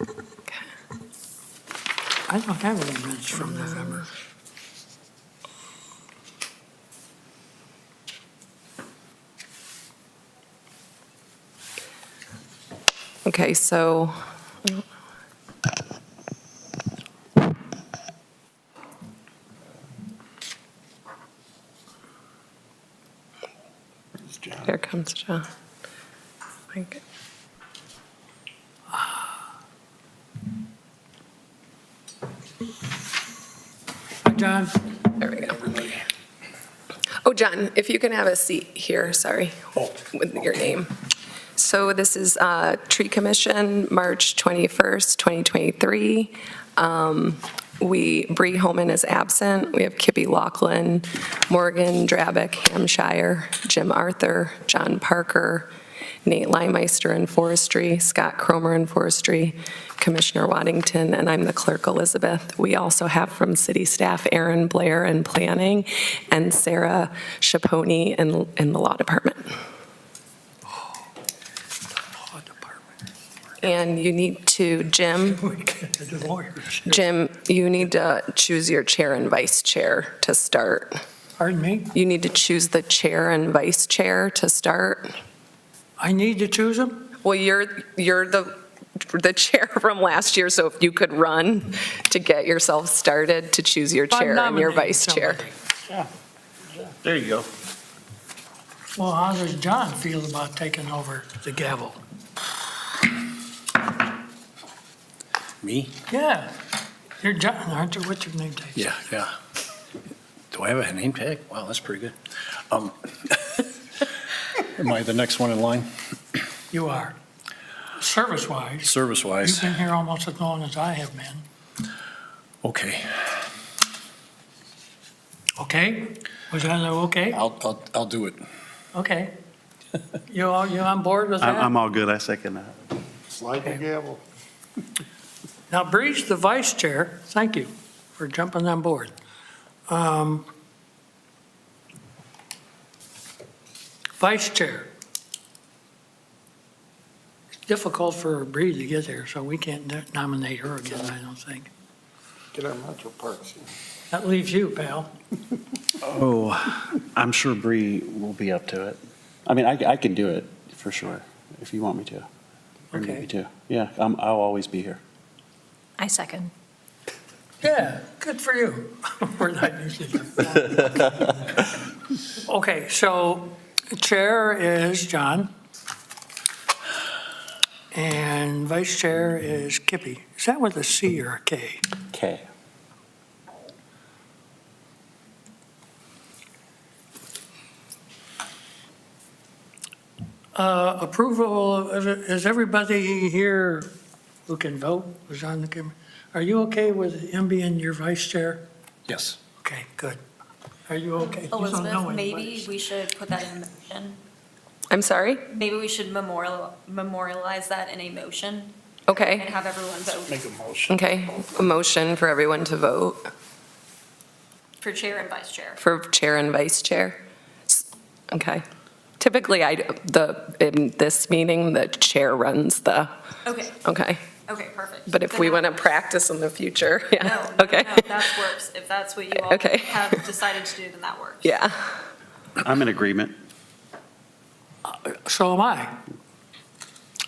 I don't have any minutes from November. Okay, so here comes John. Like, John? there we go. Oh, John, if you can have a seat here, sorry, with your name. So this is Tree Commission, March 21st, 2023. Bree Holman is absent. We have Kippy Laughlin, Morgan Drabick, Hampshire, Jim Arthur, John Parker, Nate Limeister in Forestry, Scott Cromer in Forestry, Commissioner Waddington, and I'm the clerk, Elizabeth. We also have from city staff, Aaron Blair in planning, and Sarah Chaponi in the law department. And you need to, Jim, you need to choose your chair and vice chair to start. Pardon me? You need to choose the chair and vice chair to start. I need to choose them? Well, you're the chair from last year, so if you could run to get yourself started to choose your chair and your vice chair. Yeah. There you go. Well, how does John feel about taking over the gavel? Me? Yeah. You're John, aren't you? What's your name tag? Yeah, yeah. Do I have a name tag? Wow, that's pretty good. Am I the next one in line? You are. Service-wise, you've Service-wise? been here almost as long as I have been. Okay, Okay? Was that okay? I'll do it. Okay. You on board with that? I'm all good. I second that. Slide the gavel. Now, Bree's the vice chair. Thank you for jumping on board. Vice chair. It's difficult for Bree to get there, so we can't nominate her again, I don't think. Get our Metro Parks. That leaves you, pal. Oh, I'm sure Bree will be up to it. I mean, I can do it for sure, if you want me to. Or need Okay. me to. Yeah, I'll always be here. I second. Yeah, good for you. We're not usually. Okay, so chair is John. And vice chair is Kippy. Is that with a C or a K? Okay. Approval, is everybody here who can vote, who's on the committee? Are you okay with him being your vice chair? Yes. Okay, good. Are you okay? You don't know Elizabeth, anybody. maybe we should put that in a motion. I'm sorry? Maybe we should memorialize that in a motion and Okay, have everyone vote Make a motion. okay. A motion for everyone to vote for chair and vice chair. for chair and vice chair. Okay. Typically, in this meeting, the chair runs the, Okay, okay. okay, perfect. But if Then we that want to works. practice in the future, No, yeah, no, okay. no, that works. If that's what you all Okay. have decided to do, then that works. Yeah. I'm in agreement. So am I.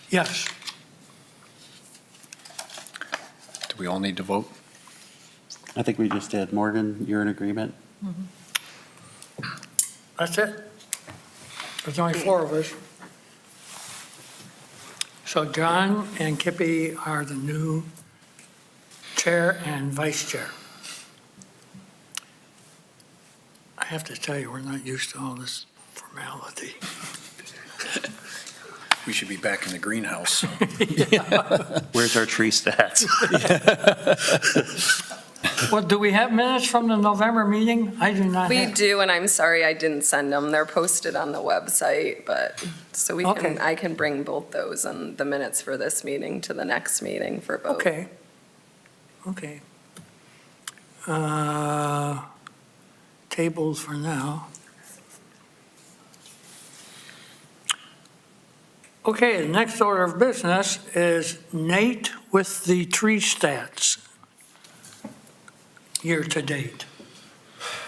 Yes. Do we all need to vote? I think we just did. Morgan, you're in agreement? That's it. There's only four of us. So John and Kippy are the new chair and vice chair. I have to tell you, we're not used to all this formality. We should be back in the greenhouse. Where's our tree stats? Well, do we have minutes from the November meeting? I do not We have. do, and I'm sorry I didn't send them. They're posted on the website, but, so Okay. I can bring both those and the minutes for this meeting to the next meeting for vote. Okay. Okay. Tables for now. Okay, the next order of business is Nate with the tree stats, year to date.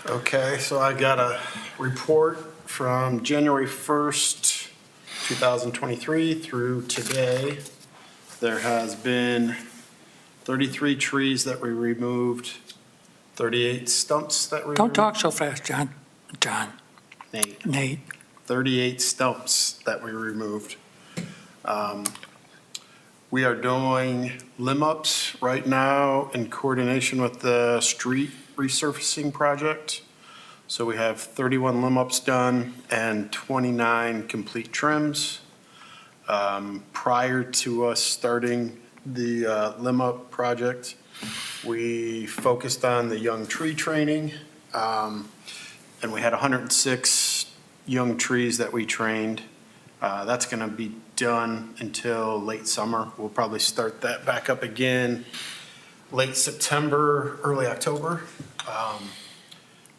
Okay, so I got a report from January 1st, 2023 through today. There has been 33 trees that we removed, 38 stumps that we Don't removed. talk so fast, John. Nate. 38 stumps that we removed. We are doing limb ups right now in coordination with the street resurfacing project. So we have 31 limb ups done and 29 complete trims. Prior to us starting the limb up project, we focused on the young tree training. And we had 106 young trees that we trained. That's going to be done until late summer. We'll probably start that back up again late September, early October.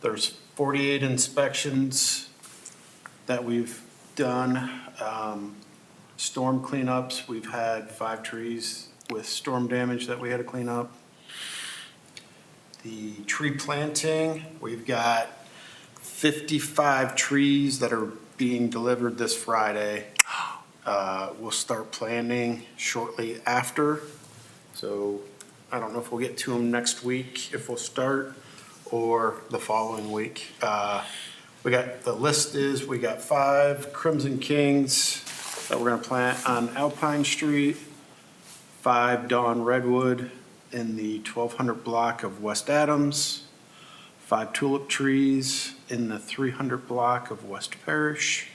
There's 48 inspections that we've done. Storm cleanups, we've had 5 trees with storm damage that we had to clean up. The tree planting, we've got 55 trees that are being delivered this Friday. We'll start planting shortly after. So I don't know if we'll get to them next week, if we'll start, or the following week. We got, the list is, we got 5 Crimson Kings that we're gonna plant on Alpine Street, 5 Dawn Redwood in the 1200 block of West Adams, 5 tulip trees in the 300 block of West Parish,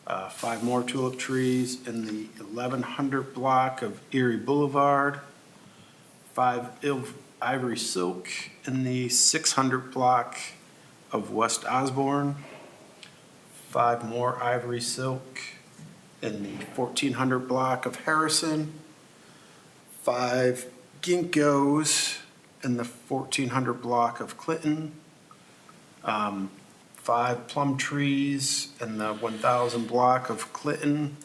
5 more tulip trees in the 1100 block of Erie Boulevard, 5 ivory silk in the 600 block of West Osborne, 5 more ivory silk in the 1400 block of Harrison, 5 ginkgos in the 1400 block of Clinton, 5 plum trees in the 1000 block of Clinton,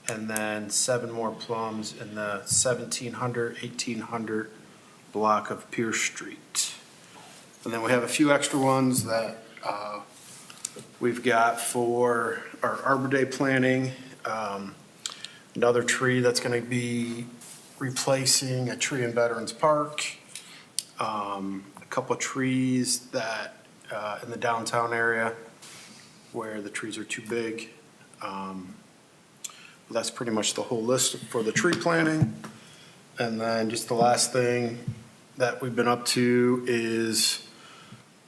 and then 7 more plums in the 1700, 1800 block of Pierce Street. And then we have a few extra ones that we've got for our Arbor Day planting. Another tree that's going to be replacing a tree in Veterans Park. A couple of trees that in the downtown area where the trees are too big. That's pretty much the whole list for the tree planting. And then just the last thing that we've been up to is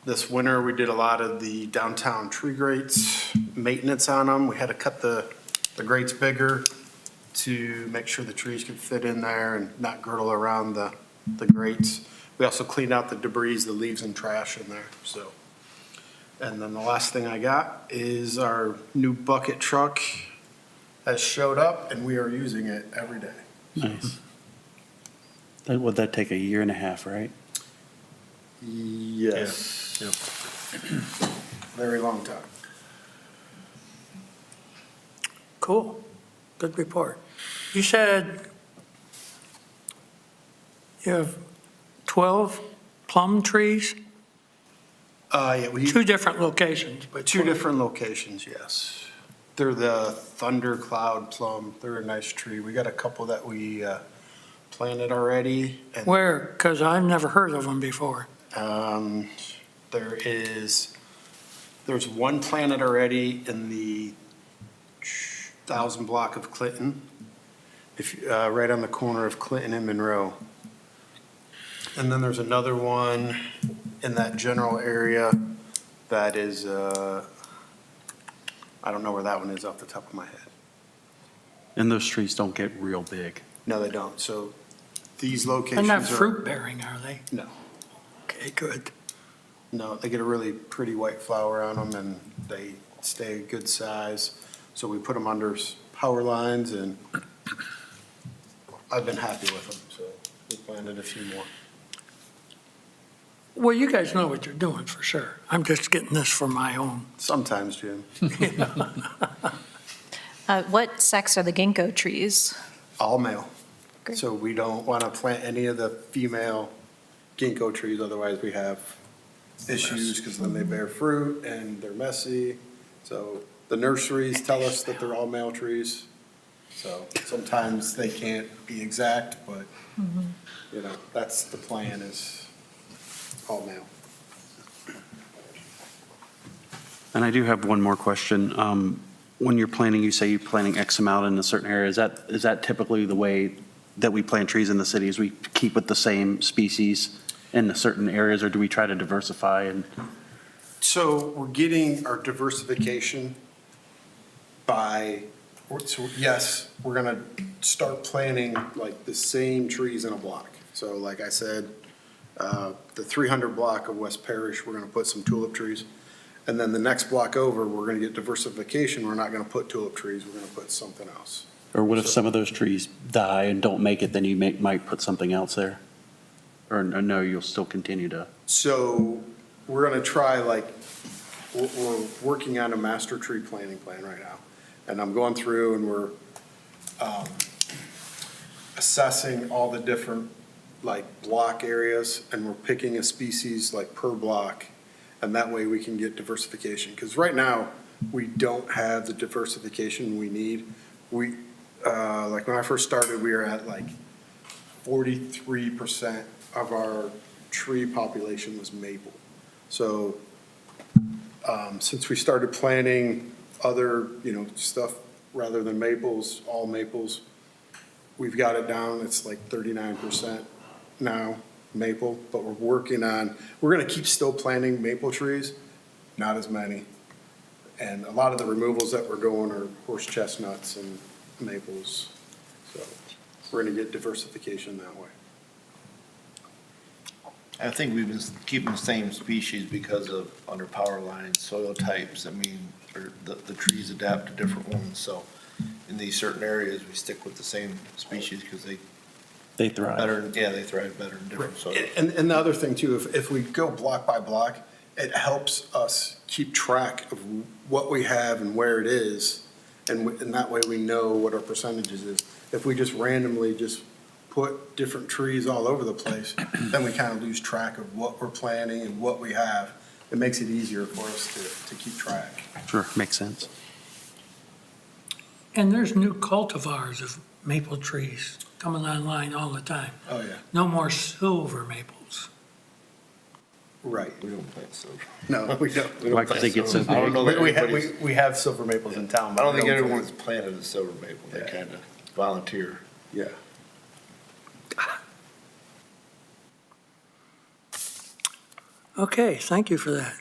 this winter, we did a lot of the downtown tree grates, maintenance on them. We had to cut the grates bigger to make sure the trees could fit in there and not girdle around the grates. We also cleaned out the debris, the leaves and trash in there, so. And then the last thing I got is our new bucket truck has showed up and we are using it every day. Nice. Would that take a year and a half, right? Yes. Yep. Very long time. Cool. Good report. You said you have 12 plum trees, Yeah, we. 2 different locations, but 2 different locations, yes. They're the Thundercloud plum. They're a nice tree. We got a couple that we planted already. And, Where? Because I've never heard of them before. there's one planted already in the 1000 block of Clinton, right on the corner of Clinton and Monroe. And then there's another one in that general area that is, I don't know where that one is off the top of my head. And those trees don't get real big. No, they don't. So these They're locations not are. fruit bearing, are they? No. Okay, good. No, they get a really pretty white flower on them and they stay a good size. So we put them under power lines and I've been happy with them. So we planted a few more. Well, you guys know what you're doing for sure. I'm just getting this for my own. Sometimes, Jim. What sex are the ginkgo trees? All male. Great. So we don't want to plant any of the female ginkgo trees, otherwise we have issues because then they bear fruit and they're messy. So the nurseries tell us that they're all male trees. So sometimes they can't be exact, but, you know, that's the plan is all male. And I do have one more question. When you're planting, you say you're planting X amount in a certain area. Is that typically the way that we plant trees in the city? Is we keep with the same species in the certain areas, or do we try to diversify? And So we're getting our diversification by, so yes, we're gonna start planting like the same trees in a block. So like I said, the 300 block of West Parish, we're gonna put some tulip trees. And then the next block over, we're gonna get diversification. We're not gonna put tulip trees, we're gonna put something else. or what if some of those trees die and don't make it? Then you might put something else there, or no, you'll still continue to. So we're gonna try, like, we're working on a master tree planting plan right now. And I'm going through and we're assessing all the different, like, block areas, and we're picking a species like per block. And that way we can get diversification. Because right now, we don't have the diversification we need. We, like, when I first started, we were at like 43% of our tree population was maple. So since we started planting other, you know, stuff rather than maples, all maples, we've got it down, it's like 39% now, maple, but we're gonna keep still planting maple trees, not as many. And a lot of the removals that we're doing are horse chestnuts and maples. So we're gonna get diversification that way. I think we've been keeping the same species because of under power lines, soil types, I mean, or the trees adapt to different ones, so in these certain areas, we stick with the same species because They thrive. better, yeah, they thrive better in different soils. And the other thing too, if we go block by block, it helps us keep track of what we have and where it is. And that way we know what our percentages is. If we just randomly just put different trees all over the place, then we kind of lose track of what we're planting and what we have. It makes it easier for us to keep track. Sure, makes sense. And there's new cultivars of maple trees coming online all the time. Oh, yeah. No more silver maples. Right. We don't plant silver. No, we don't. Why, 'cause they get so I don't know that We have, everybody's- we have silver maples in town. I but don't we think plant- everyone's planted a silver maple, they Yeah. kind of volunteer. Yeah. Okay, thank you for that.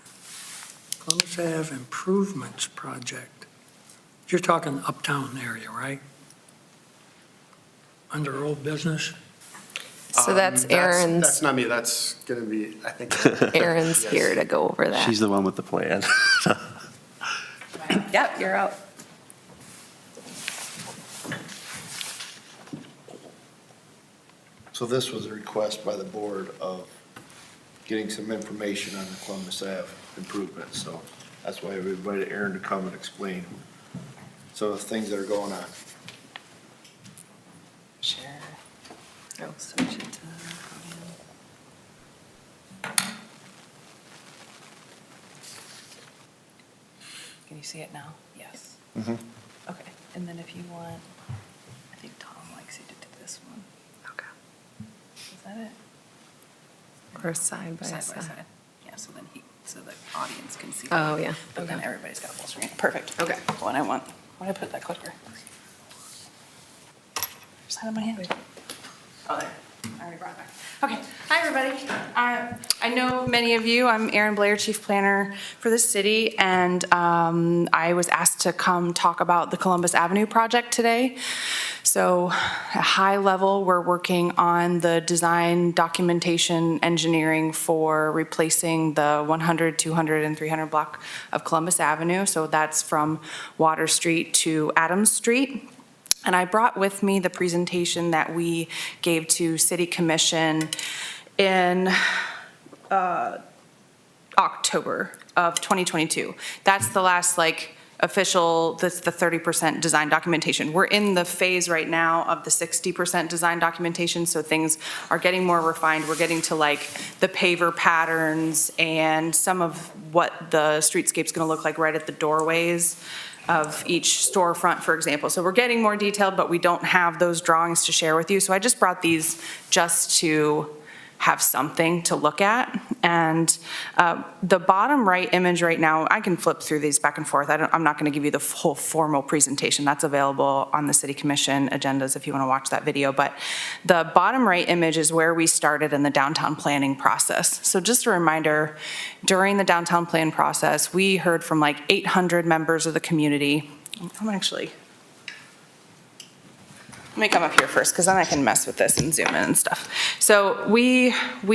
Columbus Ave Improvements Project. You're talking uptown area, right? Under old business? So that's That's Aaron's, not me, that's gonna be, I think. Aaron's Yes. here to go over that. She's the one with the plan. Yep, you're out. So this was a request by the board of getting some information on the Columbus Ave improvement, so that's why we invited Aaron to come and explain some of the things that are going on. Sure. Oh, switch it to. Can you see it now? Yes. Mhm. Okay, and then if you want, I think Tom likes you to do this one. Okay. Is that it? Or side by Side by side. side. Yeah, so then so the audience can see. Oh, yeah. But then Okay. everybody's got full screen. Perfect. Okay. What I want. Why did I put that clicker? Just had it in my hand. Oh, there. I already brought it back. Okay. Hi, everybody. I know many of you. I'm Erin Blair, Chief Planner for the city, and I was asked to come talk about the Columbus Avenue project today. So at high level, we're working on the design, documentation, engineering for replacing the 100, 200, and 300 block of Columbus Avenue. So that's from Water Street to Adams Street. And I brought with me the presentation that we gave to City Commission in October of 2022. That's the last official, that's the 30% design documentation. We're in the phase right now of the 60% design documentation, so things are getting more refined. We're getting to like the paver patterns and some of what the streetscape's gonna look like right at the doorways of each storefront, for example. So we're getting more detailed, but we don't have those drawings to share with you. So I just brought these just to have something to look at. And the bottom right image right now, I can flip through these back and forth. I'm not gonna give you the whole formal presentation. That's available on the City Commission agendas if you wanna watch that video. But the bottom right image is where we started in the downtown planning process. So just a reminder, during the downtown plan process, we heard from like 800 members of the community. Let me come up here first, because then I can mess with this and zoom in and stuff. So we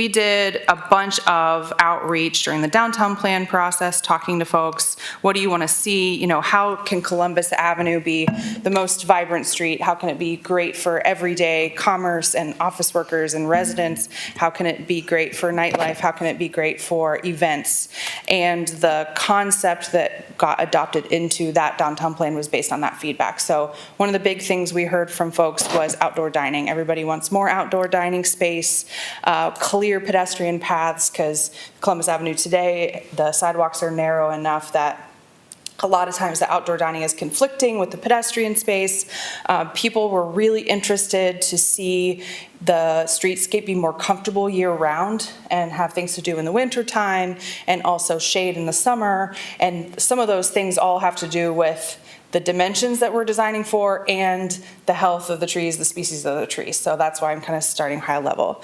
did a bunch of outreach during the downtown plan process, talking to folks. What do you want to see? You know, how can Columbus Avenue be the most vibrant street? How can it be great for everyday commerce and office workers and residents? How can it be great for nightlife? How can it be great for events? And the concept that got adopted into that downtown plan was based on that feedback. So one of the big things we heard from folks was outdoor dining. Everybody wants more outdoor dining space, clear pedestrian paths, because Columbus Avenue today, the sidewalks are narrow enough that a lot of times the outdoor dining is conflicting with the pedestrian space. People were really interested to see the streetscape be more comfortable year-round and have things to do in the wintertime and also shade in the summer. And some of those things all have to do with the dimensions that we're designing for and the health of the trees, the species of the trees. So that's why I'm kind of starting high level.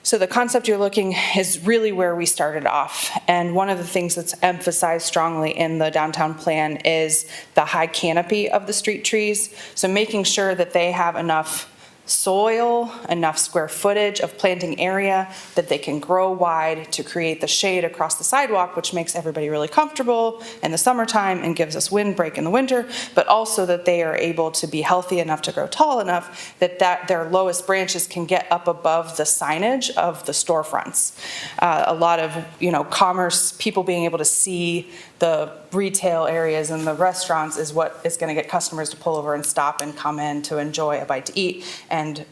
So the concept you're looking is really where we started off. And one of the things that's emphasized strongly in the downtown plan is the high canopy of the street trees. So making sure that they have enough soil, enough square footage of planting area that they can grow wide to create the shade across the sidewalk, which makes everybody really comfortable in the summertime and gives us windbreak in the winter, but also that they are able to be healthy enough to grow tall enough that their lowest branches can get up above the signage of the storefronts. A lot of, commerce, people being able to see the retail areas and the restaurants is what is going to get customers to pull over and stop and come in to enjoy a bite to eat. And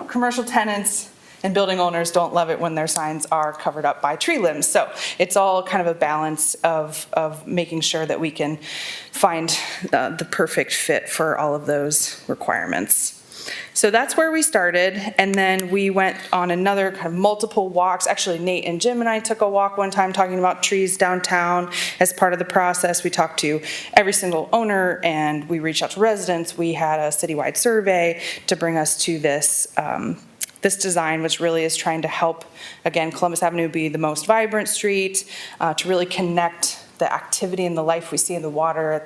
commercial tenants and building owners don't love it when their signs are covered up by tree limbs. So it's all kind of a balance of making sure that we can find the perfect fit for all of those requirements. So that's where we started, and then we went on another kind of multiple walks. Actually, Nate and Jim and I took a walk one time talking about trees downtown as part of the process. We talked to every single owner, and we reached out to residents. We had a citywide survey to bring us to this this design, which really is trying to help, again, Columbus Avenue be the most vibrant street, to really connect the activity and the life we see in the water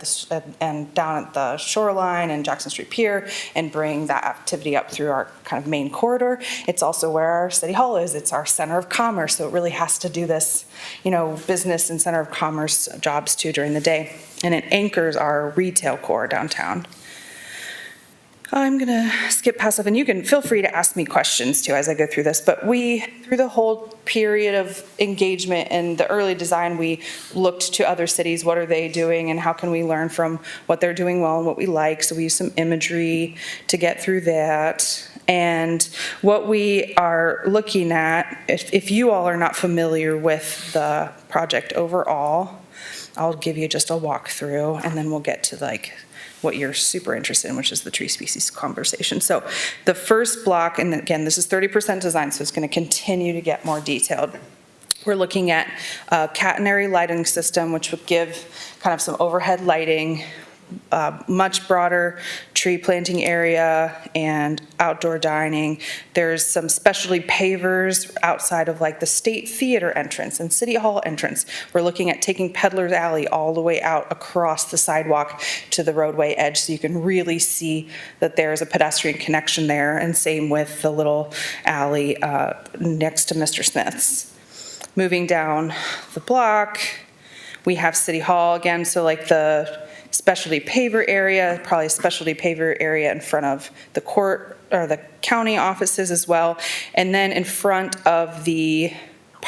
and down at the shoreline and Jackson Street Pier, and bring that activity up through our kind of main corridor. It's also where our city hall is. It's our center of commerce, so it really has to do this, business and center of commerce jobs too during the day. And it anchors our retail core downtown. I'm gonna skip past stuff, and you can feel free to ask me questions too as I go through this, but through the whole period of engagement and the early design, we looked to other cities. What are they doing, and how can we learn from what they're doing well and what we like? So we use some imagery to get through that. And what we are looking at, if you all are not familiar with the project overall, I'll give you just a walkthrough, and then we'll get to what you're super interested in, which is the tree species conversation. So the first block, and again, this is 30% design, so it's going to continue to get more detailed. We're looking at a catenary lighting system, which would give kind of some overhead lighting, much broader tree planting area and outdoor dining. There's some specialty pavers outside of the State Theater entrance and City Hall entrance. We're looking at taking Peddler's Alley all the way out across the sidewalk to the roadway edge, so you can really see that there's a pedestrian connection there, and same with the little alley next to Mr. Smith's. Moving down the block, we have City Hall again, so the specialty paver area, probably a specialty paver area in front of the court or the county offices as well. And then in front of the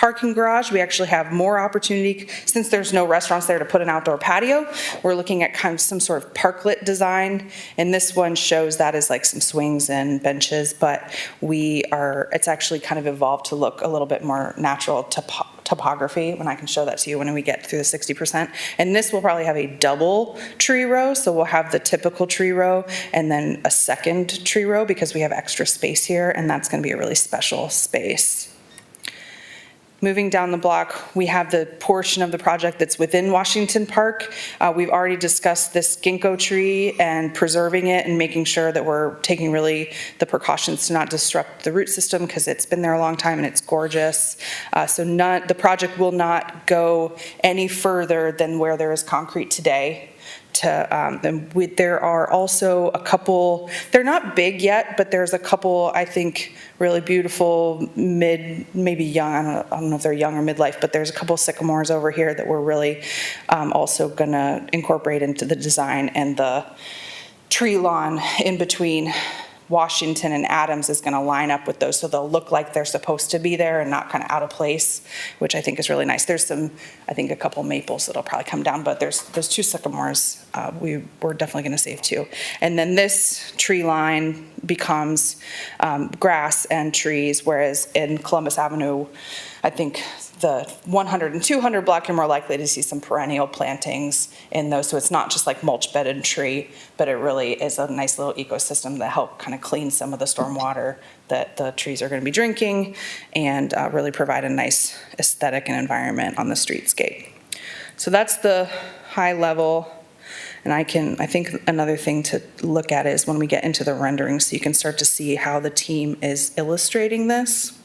parking garage. We actually have more opportunity, since there's no restaurants there, to put an outdoor patio. We're looking at kind of some sort of parklet design, and this one shows that as like some swings and benches, but it's actually kind of evolved to look a little bit more natural topography, when I can show that to you when we get through the 60%. And this will probably have a double tree row, so we'll have the typical tree row and then a second tree row because we have extra space here, and that's going to be a really special space. Moving down the block, we have the portion of the project that's within Washington Park. We've already discussed this ginkgo tree and preserving it and making sure that we're taking really the precautions to not disrupt the root system because it's been there a long time and it's gorgeous. The project will not go any further than where there is concrete today. There are also a couple, they're not big yet, but there's a couple, I think, really beautiful maybe young, I don't know if they're young or midlife, but there's a couple sycamores over here that we're really also gonna incorporate into the design, and the tree lawn in between Washington and Adams is going to line up with those, so they'll look like they're supposed to be there and not kind of out of place, which I think is really nice. There's I think a couple maples that'll probably come down, but there's 2 sycamores we're definitely going to save too. And then this tree line becomes grass and trees, whereas in Columbus Avenue, I think the 100 and 200 block, you're more likely to see some perennial plantings in those. So it's not just like mulch bedded tree, but it really is a nice little ecosystem that help kind of clean some of the storm water that the trees are going to be drinking, and really provide a nice aesthetic and environment on the streetscape. So that's the high level. And I think another thing to look at is when we get into the renderings, so you can start to see how the team is illustrating this.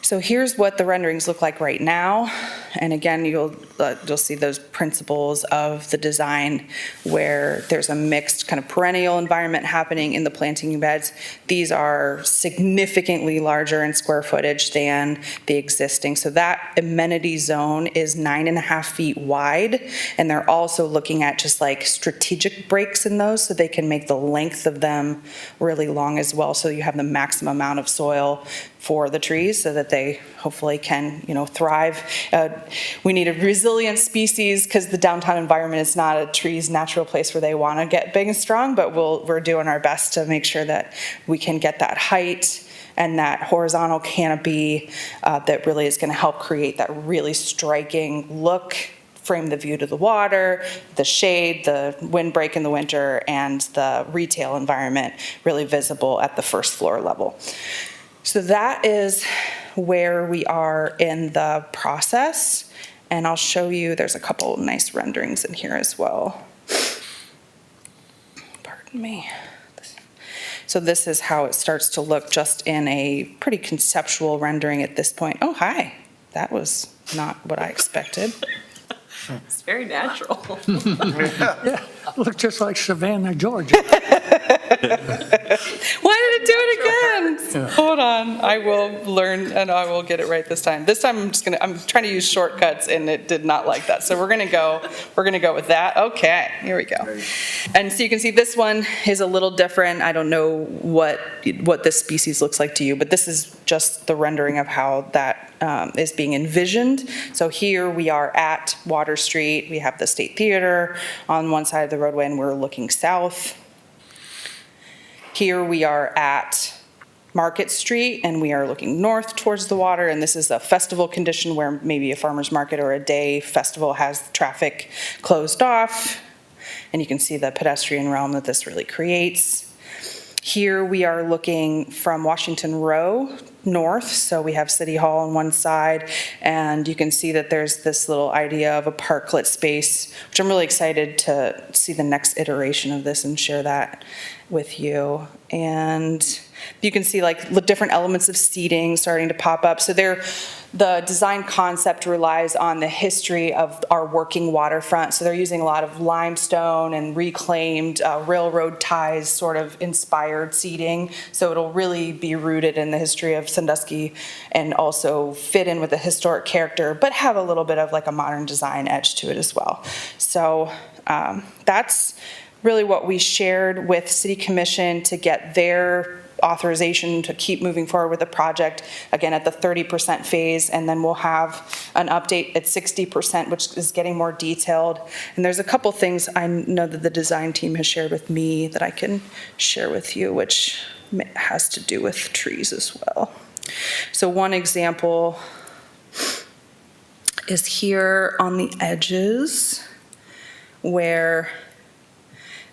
So here's what the renderings look like right now. And again, you'll see those principles of the design where there's a mixed kind of perennial environment happening in the planting beds. These are significantly larger in square footage than the existing. So that amenity zone is 9.5 feet wide. And they're also looking at just like strategic breaks in those so they can make the length of them really long as well. So you have the maximum amount of soil for the trees so that they hopefully can, thrive. We need a resilient species because the downtown environment is not a tree's natural place where they want to get big and strong, but we're doing our best to make sure that we can get that height and that horizontal canopy that really is going to help create that really striking look, frame the view to the water, the shade, the windbreak in the winter, and the retail environment really visible at the first floor level. So that is where we are in the process, and I'll show you, there's a couple nice renderings in here as well. Pardon me. So this is how it starts to look just in a pretty conceptual rendering at this point. Oh, hi. That was not what I expected. It's very natural. Yeah, looked just like Savannah, Georgia. Why did it do it again? Hold on, I will learn and I will get it right this time. This time I'm trying to use shortcuts and it did not like that. So we're gonna go with that. Okay, here we go. And so you can see this one is a little different. I don't know what this species looks like to you, but this is just the rendering of how that is being envisioned. So here we are at Water Street. We have the State Theater on one side of the roadway and we're looking south. Here we are at Market Street and we are looking north towards the water, and this is a festival condition where maybe a farmer's market or a day festival has traffic closed off, and you can see the pedestrian realm that this really creates. Here we are looking from Washington Row north, so we have City Hall on one side, and you can see that there's this little idea of a parklet space, which I'm really excited to see the next iteration of this and share that with you. And you can see like the different elements of seating starting to pop up. So the design concept relies on the history of our working waterfront. So they're using a lot of limestone and reclaimed railroad ties sort of inspired seating. So it'll really be rooted in the history of Sandusky and also fit in with the historic character, but have a little bit of like a modern design edge to it as well. So that's really what we shared with City Commission to get their authorization to keep moving forward with the project, again, at the 30% phase, and then we'll have an update at 60%, which is getting more detailed. And there's a couple things I know that the design team has shared with me that I can share with you, which has to do with trees as well. So one example is here on the edges, where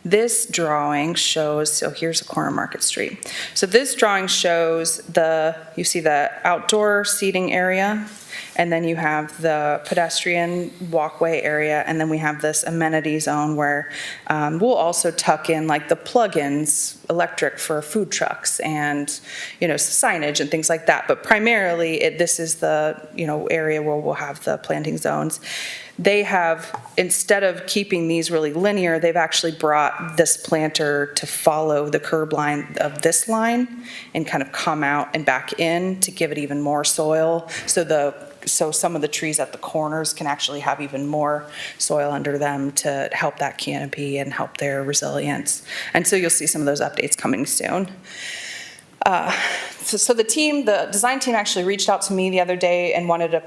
this drawing shows, so here's a corner Market Street. So this drawing shows you see the outdoor seating area, and then you have the pedestrian walkway area, and then we have this amenity zone where we'll also tuck in like the plug-ins, electric for food trucks and, signage and things like that. But primarily, this is the, area where we'll have the planting zones. They have, instead of keeping these really linear, they've actually brought this planter to follow the curb line of this line and kind of come out and back in to give it even more soil. So some of the trees at the corners can actually have even more soil under them to help that canopy and help their resilience. And so you'll see some of those updates coming soon. So the design team actually reached out to me the other day and wanted a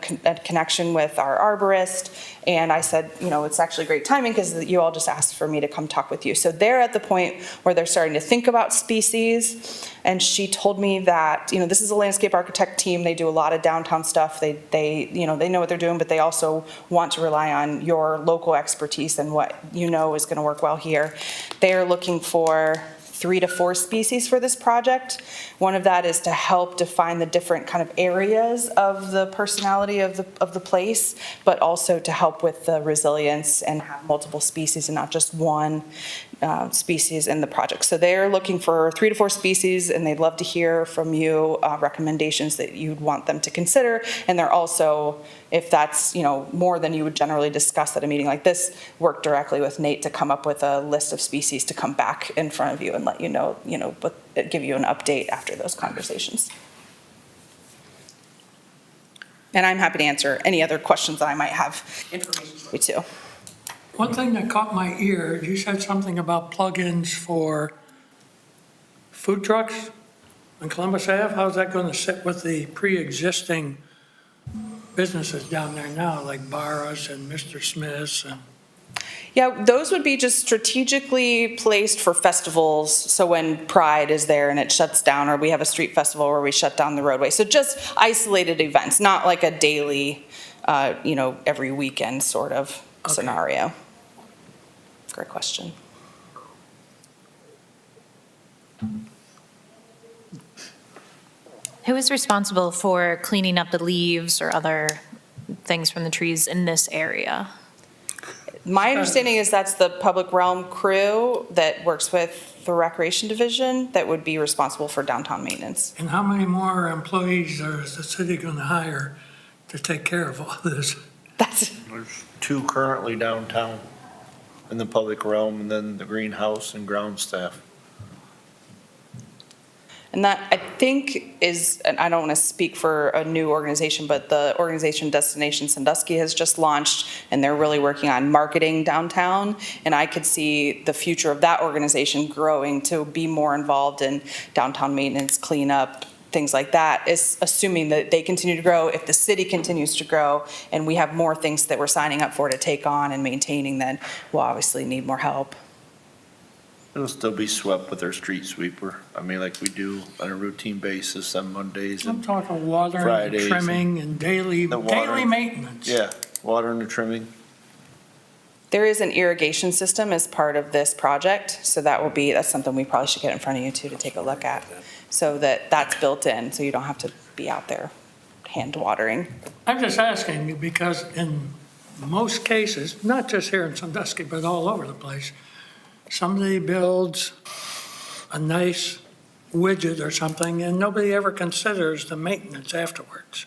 connection with our arborist. And I said, it's actually great timing because you all just asked for me to come talk with you. So they're at the point where they're starting to think about species. And she told me that, this is a landscape architect team. They do a lot of downtown stuff. They know what they're doing, but they also want to rely on your local expertise and what is going to work well here. They are looking for 3 to 4 species for this project. One of that is to help define the different kind of areas of the personality of the place, but also to help with the resilience and have multiple species and not just one species in the project. So they're looking for 3 to 4 species, and they'd love to hear from you recommendations that you'd want them to consider. And they're also, if that's more than you would generally discuss at a meeting like this, work directly with Nate to come up with a list of species to come back in front of you and let you know, but give you an update after those conversations. And I'm happy to answer any other questions that I might have information for you too. One thing that caught my ear, you said something about plug-ins for food trucks on Columbus Ave. How's that going to sit with the pre-existing businesses down there now, like Barra's and Mr. Smith's? Yeah, those would be just strategically placed for festivals. So when Pride is there and it shuts down, or we have a street festival where we shut down the roadway. So just isolated events, not like a daily, every weekend sort of scenario. Great question. Who is responsible for cleaning up the leaves or other things from the trees in this area? My understanding is that's the public realm crew that works with the recreation division that would be responsible for downtown maintenance. And how many more employees is the city going to hire to take care of all this? There's 2 currently downtown in the public realm, and then the greenhouse and ground staff. And that, I think, is, and I don't want to speak for a new organization, but the organization Destination Sandusky has just launched, and they're really working on marketing downtown. And I could see the future of that organization growing to be more involved in downtown maintenance, cleanup, things like that, is assuming that they continue to grow. If the city continues to grow and we have more things that we're signing up for to take on and maintaining, then we'll obviously need more help. It'll still be swept with our street sweeper. I mean, like we do on a routine basis on Mondays I'm and talking watering, Fridays trimming, and daily the watering. maintenance. yeah, watering and trimming. There is an irrigation system as part of this project, so that's something we probably should get in front of you too to take a look at, so that's built in, so you don't have to be out there hand watering. I'm just asking you because in most cases, not just here in Sandusky, but all over the place, somebody builds a nice widget or something and nobody ever considers the maintenance afterwards.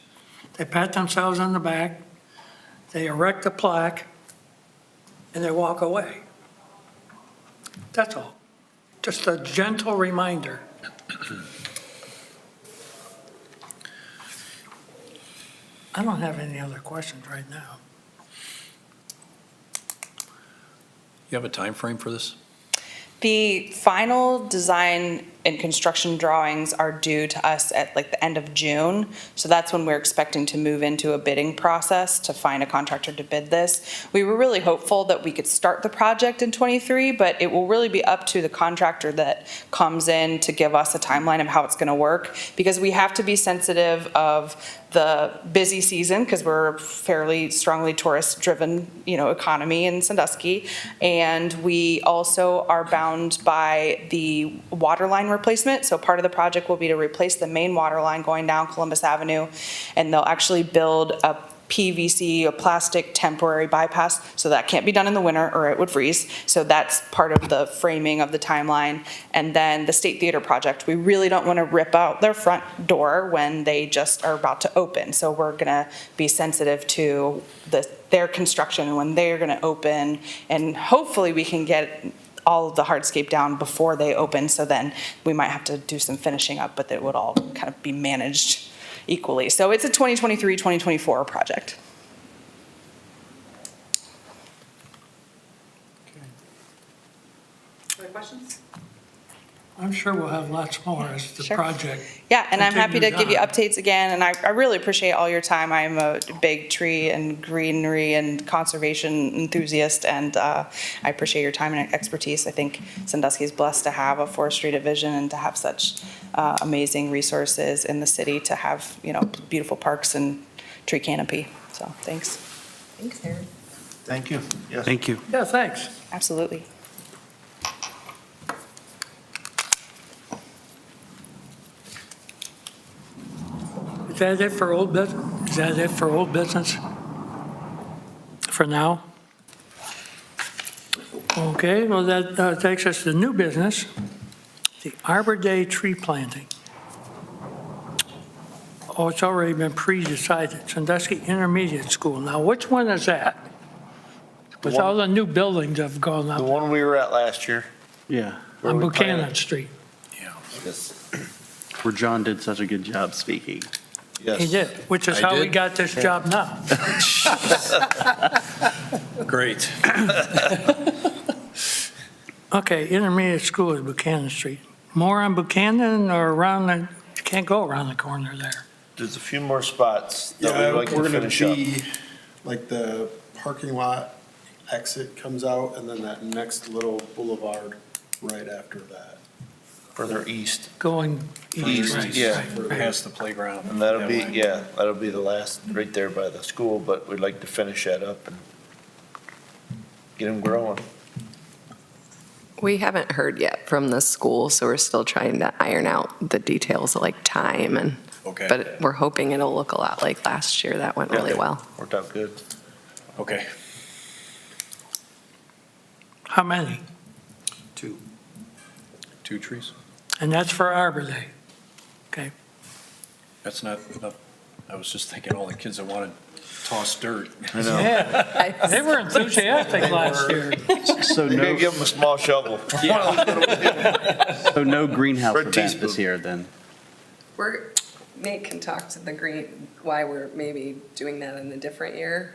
They pat themselves on the back, they erect a plaque, and they walk away. That's all. Just a gentle reminder. I don't have any other questions right now. You have a time frame for this? The final design and construction drawings are due to us at like the end of June. So that's when we're expecting to move into a bidding process to find a contractor to bid this. We were really hopeful that we could start the project in '23, but it will really be up to the contractor that comes in to give us a timeline of how it's going to work, because we have to be sensitive of the busy season, because we're a fairly strongly tourist-driven, economy in Sandusky. And we also are bound by the water line replacement. So part of the project will be to replace the main water line going down Columbus Avenue. And they'll actually build a PVC, a plastic temporary bypass, so that can't be done in the winter or it would freeze. So that's part of the framing of the timeline. And then the State Theater project, we really don't want to rip out their front door when they just are about to open. So we're going to be sensitive to their construction and when they're going to open, and hopefully we can get all of the hardscape down before they open. So then we might have to do some finishing up, but it would all kind of be managed equally. So it's a 2023, 2024 project. Other questions? I'm sure we'll have lots more as the Sure. project. Yeah, and I'm happy to continues give you on. updates again, and I really appreciate all your time. I'm a big tree and greenery and conservation enthusiast, and I appreciate your time and expertise. I think Sandusky is blessed to have a forestry division and to have such amazing resources in the city, to have, beautiful parks and tree canopy. So, thanks. Thanks, Erin. Thank you. Yes. Thank you. Yeah, thanks. Absolutely. Is that it for old business? Is that it for old business? For now? Okay, well, that takes us to new business, the Arbor Day tree planting. Oh, it's already been pre-decided, Sandusky Intermediate School. Now, which one is that? With all the new buildings that have gone The up one we were at last year. Yeah, on Buchanan Street. Yes. where John did such a good job speaking. Yes. He did, which is I how we did? got this job now. Great. Okay, intermediate school is Buchanan Street. More on Buchanan or around the, you can't go around the corner there. There's a few more spots that Yeah, we'd like to we're gonna finish up. be, like, the parking lot exit comes out, and then that next little boulevard right after that. Further east. Going east. East, yeah. Past the playground. And that'll That be, way. yeah, that'll be the last, right there by the school, but we'd like to finish that up and get them growing. We haven't heard yet from the school, so we're still trying to iron out the details of like time and, Okay. but we're hoping it'll look a lot like last year. That went really well. Worked out good. Okay. How many? 2. 2 trees? And that's for Arbor Day. Okay. That's not enough. I was just thinking all the kids that wanted to toss dirt. I know. Yeah, they were enthusiastic last year. So You're gonna no, give them a small shovel. so no greenhouse For a event teaspoon. this year then? Nate can talk to the green, why we're maybe doing that in a different year,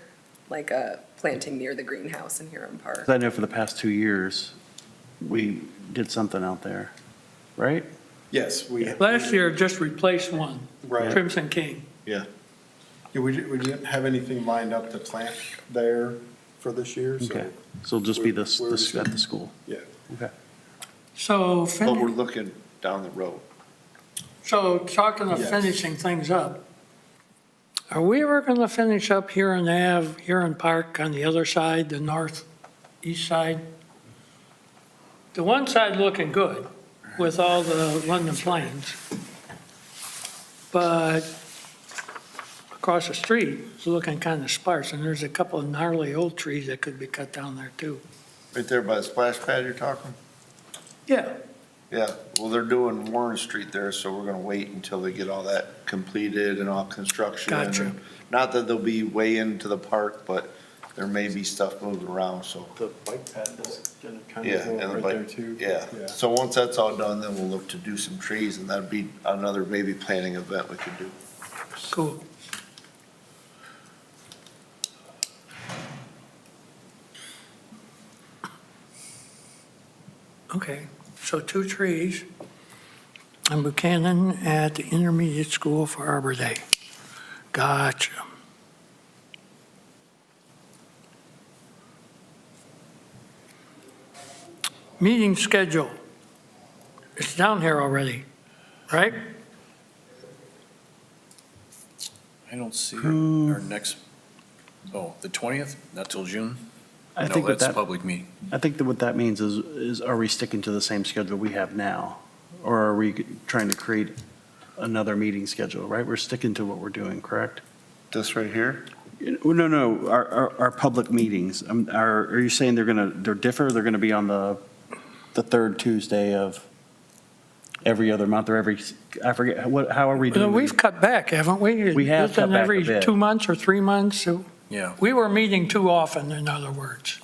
like a planting near the greenhouse in Huron Park. 'Cause I know for the past 2 years, we did something out there, right? Yes, we. Last year, just replaced one, Right. Crimson King. Yeah, we didn't have anything lined up to plant there for this year, so. Okay, so it'll just be this, Where this we at should- the school? Yeah. Okay. So, But we're looking down the road. so talking of Yes. finishing things up, are we ever going to finish up Huron Ave, Huron Park on the other side, the northeast side? The one side looking good with all the London planes. But across the street, it's looking kind of sparse, and there's a couple of gnarly old trees that could be cut down there too. Right there by the splash pad you're talking? Yeah, Yeah, well, they're doing Warren Street there, so we're gonna wait until they get all that completed and all construction. Gotcha. Not that they'll be way into the park, but there may be stuff moving around, so. The bike path is gonna kind Yeah, of and go the right bike- there too. Yeah, so once that's all done, then we'll look to do some trees, and that'd be another maybe planting event we could do. cool. Okay, so 2 trees in Buchanan at the intermediate school for Arbor Day. Gotcha. Meeting schedule. It's down here already, right? I don't see our next, the 20th, not till June? I No, think what that's a that, public meeting. I think that what that means is are we sticking to the same schedule we have now? Or are we trying to create another meeting schedule, right? We're sticking to what we're doing, correct? This right here? No, our public meetings, are you saying they're differ? They're gonna be on the third Tuesday of every other month or I forget, how are we Well, doing? we've cut back, haven't we? We have It's been cut back a every bit. 2 months or 3 months. Yeah. We were meeting too often, in other words.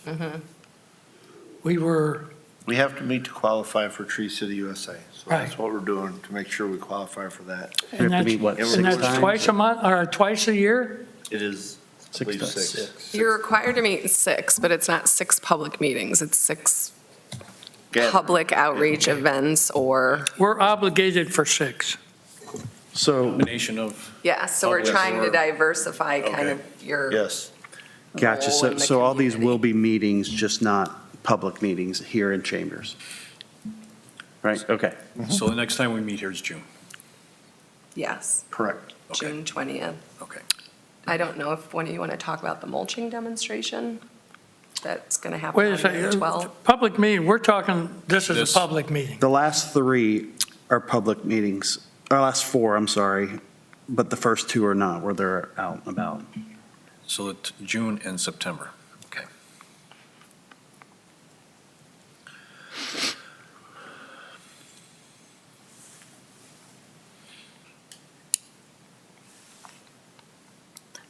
We were, We have to meet to qualify for Tree City USA. So that's Right. what we're doing to make sure we qualify for that. We have to meet, what, and 6 that's times? twice a month, or twice a year? It is, I believe, six. You're required to meet 6, but it's not 6 public meetings. It's 6 Gathering. public outreach events or, We're obligated for 6. So, Combination of, yeah, so we're Public trying to or- diversify kind Okay. of your Yes. gotcha, role in the so all these will community. be meetings, just not public meetings here in chambers? Right, okay. so the next time we meet here is June. Yes, Correct. Okay. June 20th. Okay. I don't know if one of you want to talk about the mulching demonstration that's going to happen Wait a on May second, 12th. public meeting, we're talking, this is This- a public meeting. The last 3 are public meetings, or last 4, I'm sorry, but the first 2 are not, where they're out and about. So it's June and September. Okay.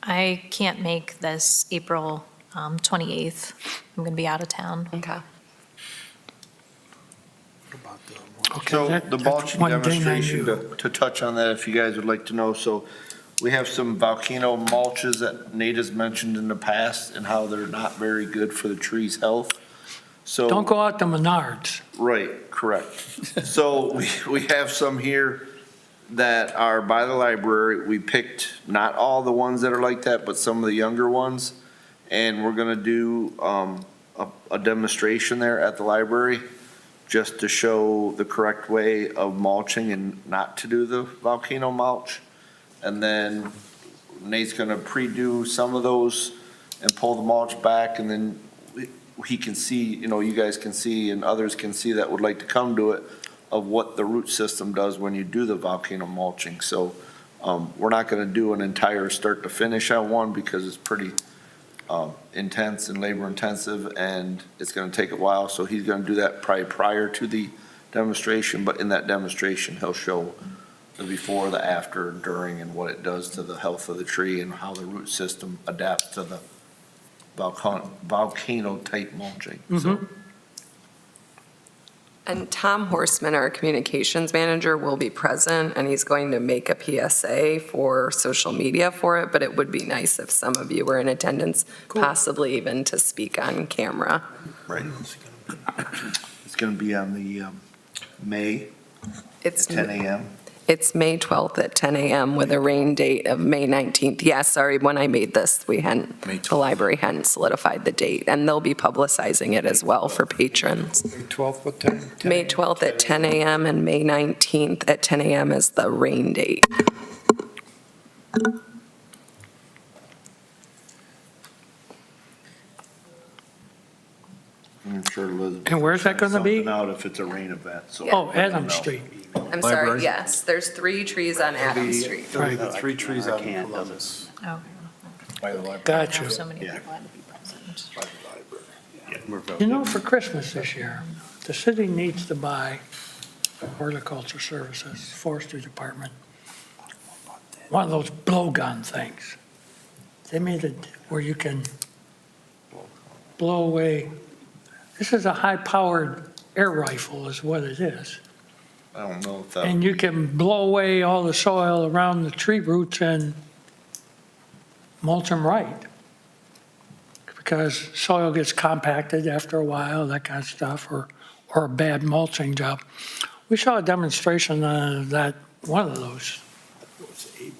I can't make this April 28th. I'm going to be out of town. Okay. Okay, So that- the that's mulching one thing I demonstration, knew. to touch on that, if you guys would like to know, so we have some volcano mulches that Nate has mentioned in the past and how they're not very good for the tree's health. So. Don't go out to Menards. Right, correct. So we have some here that are by the library. We picked not all the ones that are like that, but some of the younger ones. And we're gonna do a demonstration there at the library just to show the correct way of mulching and not to do the volcano mulch. And then Nate's gonna pre-do some of those and pull the mulch back, and then he can see, you guys can see and others can see that would like to come to it, of what the root system does when you do the volcano mulching. So we're not gonna do an entire start to finish on one because it's pretty intense and labor intensive, and it's gonna take a while. So he's gonna do that probably prior to the demonstration, but in that demonstration, he'll show the before, the after, during, and what it does to the health of the tree and how the root system adapts to the volcano type mulching. So And Tom Horseman, our communications manager, will be present, and he's going to make a PSA for social media for it, but it would be nice if some of you were in attendance, possibly even to speak on camera. Right. It's gonna be on the May It's, at 10 a.m. it's May 12th at 10 a.m. with a rain date of May 19th. Yeah, sorry, when I made this, May the 12th. library hadn't solidified the date, and they'll be publicizing it as well for patrons. 12th, what time? May 12th at 10 a.m. and May 19th at 10 a.m. is the rain date. I'm sure Elizabeth. And where's that gonna be? Something out if it's a rain event, so. Oh, Adam Street. I'm sorry, Library? yes, there's 3 trees on Adams Street. It'll be the 3 trees I out in can't, Columbus. Oh, By the library. Gotcha. so many Yeah. people had to be present. We're voting. You know, for Christmas this year, the city needs to buy horticulture services, forestry department, one of those blowgun things. They made it where you can blow away. This is a high-powered air rifle is what it is. I don't know if that, And you can blow away all the soil around the tree roots and mulch them right. Because soil gets compacted after a while, that kind of stuff, or or a bad mulching job. We saw a demonstration of that, one of those.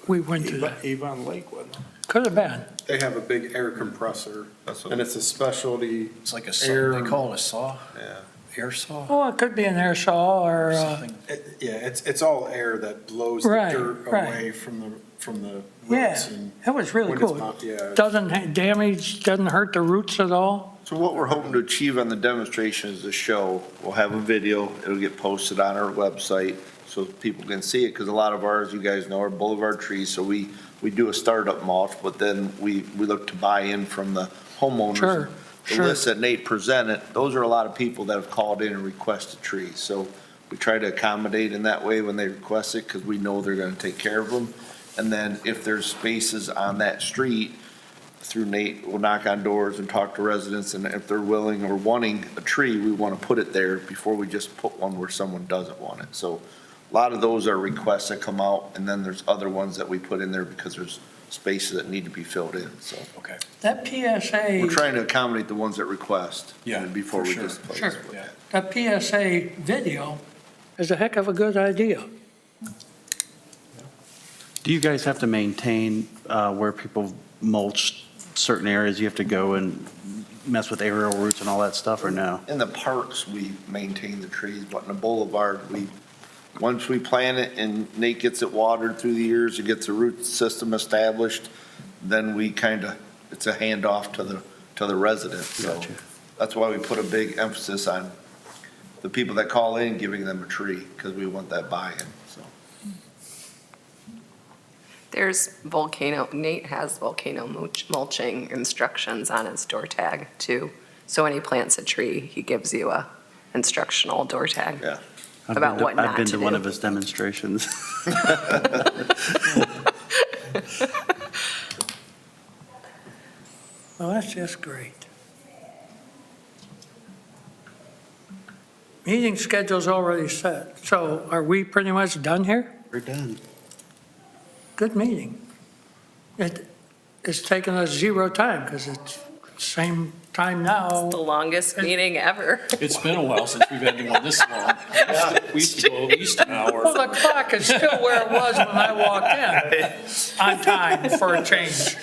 We went to that. Avon Lake, wasn't it? Could have been. They have a big air compressor, That's and it's a specialty, It's like a Air- saw, they call it a saw, yeah. air saw Oh, it could be an air saw or or, something. Yeah, it's all air that blows the Right, dirt right. away from the yeah, roots. And it was really when it's cool. yeah. Doesn't damage, doesn't hurt the roots at all. So what we're hoping to achieve on the demonstration is the show. We'll have a video, it'll get posted on our website so people can see it, because a lot of ours, you guys know, are boulevard trees, so we do a startup mulch, but then we look to buy in from the homeowners. Sure, The sure. list that Nate presented, those are a lot of people that have called in and requested trees, so we try to accommodate in that way when they request it, because we know they're gonna take care of them. And then if there's spaces on that street, through Nate, we'll knock on doors and talk to residents, and if they're willing or wanting a tree, we want to put it there before we just put one where someone doesn't want it. So a lot of those are requests that come out, and then there's other ones that we put in there because there's spaces that need to be filled in, so. Okay. That PSA. We're trying to accommodate the ones that request. Yeah, Before for we sure. just place. Sure. Yeah. That PSA video is a heck of a good idea. Do you guys have to maintain where people mulch certain areas? You have to go and mess with aerial roots and all that stuff, or no? In the parks, we maintain the trees, but in the boulevard, once we plant it and Nate gets it watered through the years, it gets a root system established, then we it's a handoff to the residents. So Gotcha. that's why we put a big emphasis on the people that call in, giving them a tree, because we want that buy-in, so. There's Nate has volcano mulching instructions on his door tag too. So when he plants a tree, he gives you a instructional door tag. Yeah. About what not I've been to to one do. of his demonstrations. Well, that's just great. Meeting schedule's already set, so are we pretty much done here? We're done. Good meeting. It's taken us 0 time, because it's same time now. The longest meeting ever. It's been a while since we've had one this long. We used to go at least an hour. Well, the clock is still where it was when I walked in, on time for a change.